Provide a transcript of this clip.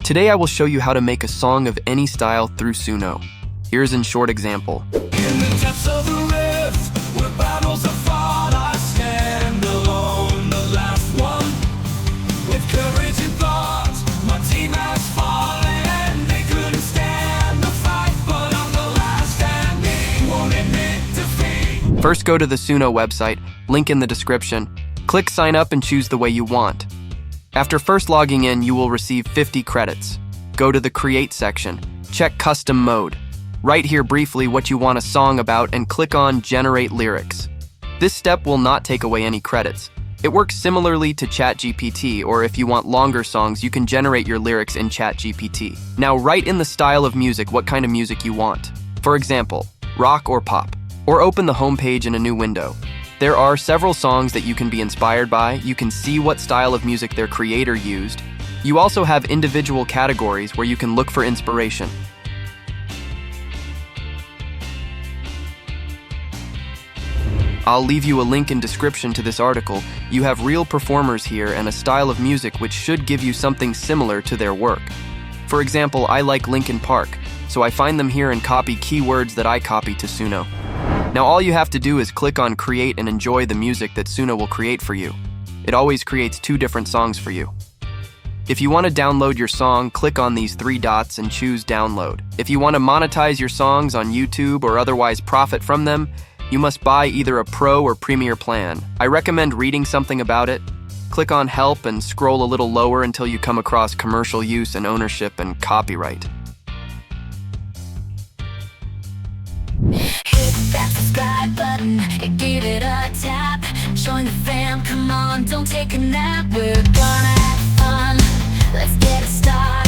Today I will show you how to make a song of any style through Suno. Here's a short example. In the depths of the rift, where battles are fought, I stand alone, the last one. With courage and thought, my team has fallen. They couldn't stand the fight, but I'm the last standing, won't admit defeat. First, go to the Suno website, link in the description. Click sign up and choose the way you want. After first logging in, you will receive 50 credits. Go to the Create section, check Custom Mode. Write here briefly what you want a song about and click on Generate Lyrics. This step will not take away any credits. It works similarly to ChatGPT, or if you want longer songs, you can generate your lyrics in ChatGPT. Now write in the style of music what kind of music you want. For example, rock or pop. Or open the home page in a new window. There are several songs that you can be inspired by. You can see what style of music their creator used. You also have individual categories where you can look for inspiration. I'll leave you a link in description to this article. You have real performers here and a style of music which should give you something similar to their work. For example, I like Linkin Park, so I find them here and copy keywords that I copy to Suno. Now all you have to do is click on Create and enjoy the music that Suno will create for you. It always creates 2 different songs for you. If you want to download your song, click on these 3 dots and choose Download. If you want to monetize your songs on YouTube or otherwise profit from them, you must buy either a Pro or Premier plan. I recommend reading something about it. Click on Help and scroll a little lower until you come across commercial use and ownership and copyright. Hit that subscribe button and give it a tap. Join the fam, come on, don't take a nap. We're gonna have fun, let's get it started.